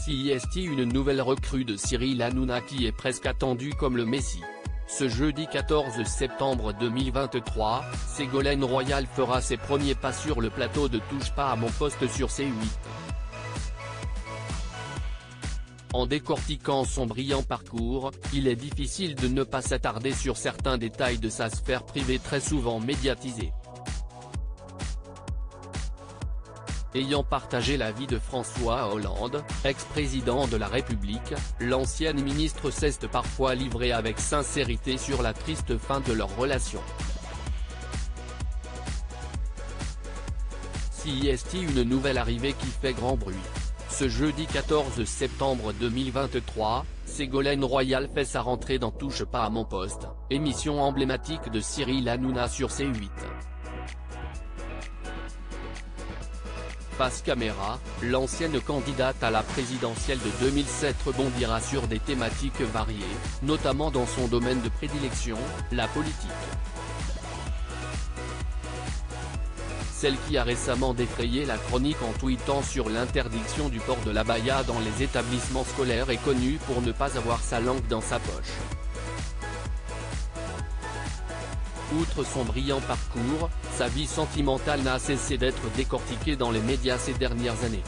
CIST, une nouvelle recrue de Cyril Hanouna qui est presque attendue comme le Messie. Ce jeudi 14 septembre 2023, Ségolène Royal fera ses premiers pas sur le plateau de Touche pas à mon poste sur C8. En décortiquant son brillant parcours, il est difficile de ne pas s'attarder sur certains détails de sa sphère privée très souvent médiatisée. Ayant partagé la vie de François Hollande, ex-président de la République, l'ancienne ministre s'est parfois livrée avec sincérité sur la triste fin de leur relation. CIST, une nouvelle arrivée qui fait grand bruit. Ce jeudi 14 septembre 2023, Ségolène Royal fait sa rentrée dans Touche pas à mon poste, émission emblématique de Cyril Hanouna sur C8. Face caméra, l'ancienne candidate à la présidentielle de 2007 rebondira sur des thématiques variées, notamment dans son domaine de prédilection, la politique. Celle qui a récemment défrayé la chronique en tweetant sur l'interdiction du port de l'abaya dans les établissements scolaires est connue pour ne pas avoir sa langue dans sa poche. Outre son brillant parcours, sa vie sentimentale n'a cessé d'être décortiquée dans les médias ces dernières années.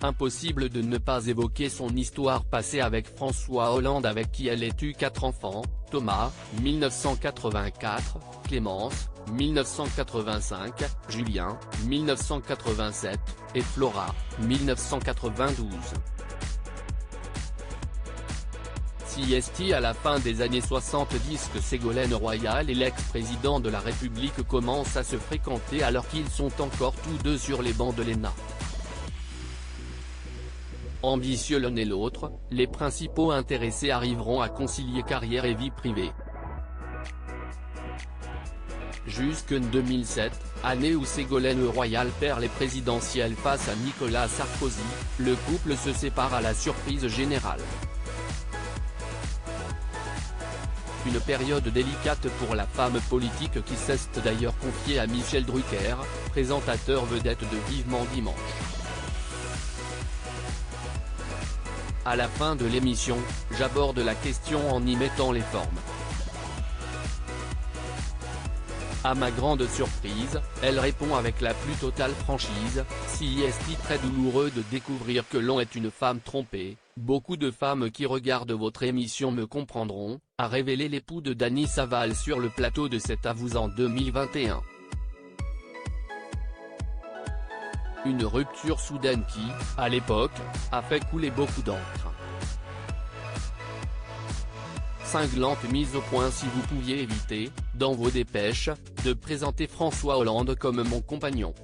Impossible de ne pas évoquer son histoire passée avec François Hollande avec qui elle a eu 4 enfants, Thomas, 1984, Clémence, 1985, Julien, 1987, et Flora, 1992. CIST, à la fin des années 70 que Ségolène Royal et l'ex-président de la République commencent à se fréquenter alors qu'ils sont encore tous deux sur les bancs de l'ENA. Ambitieux l'un et l'autre, les principaux intéressés arriveront à concilier carrière et vie privée. Jusqu'en 2007, année où Ségolène Royal perd les présidentielles face à Nicolas Sarkozy, le couple se sépare à la surprise générale. Une période délicate pour la femme politique qui s'est d'ailleurs confiée à Michel Drucker, présentateur vedette de Vivement Dimanche. À la fin de l'émission, j'aborde la question en y mettant les formes. À ma grande surprise, elle répond avec la plus totale franchise, CIST, très douloureux de découvrir que l'on est une femme trompée, beaucoup de femmes qui regardent votre émission me comprendront, a révélé l'époux de Dany Saval sur le plateau de C'est à vous en 2021. Une rupture soudaine qui, à l'époque, a fait couler beaucoup d'encre. Cinglante mise au point. Si vous pouviez éviter, dans vos dépêches, de présenter François Hollande comme mon compagnon.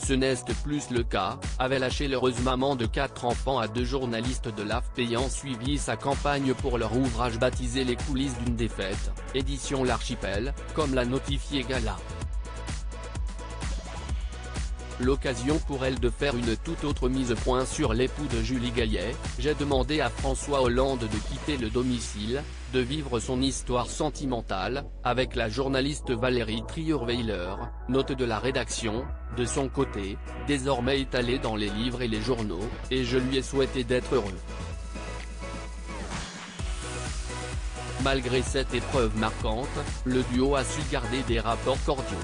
Ce n'est plus le cas, avait lâché l'heureuse maman de 4 enfants à 2 journalistes de l'AFP ayant suivi sa campagne pour leur ouvrage baptisé Les coulisses d'une défaite, édition L'Archipel, comme l'a notifié Gala. L'occasion pour elle de faire une toute autre mise au point sur l'époux de Julie Gaillet. J'ai demandé à François Hollande de quitter le domicile, de vivre son histoire sentimentale, avec la journaliste Valérie Trierweiler, note de la rédaction, de son côté, désormais étalée dans les livres et les journaux, et je lui ai souhaité d'être heureux. Malgré cette épreuve marquante, le duo a su garder des rapports cordiaux.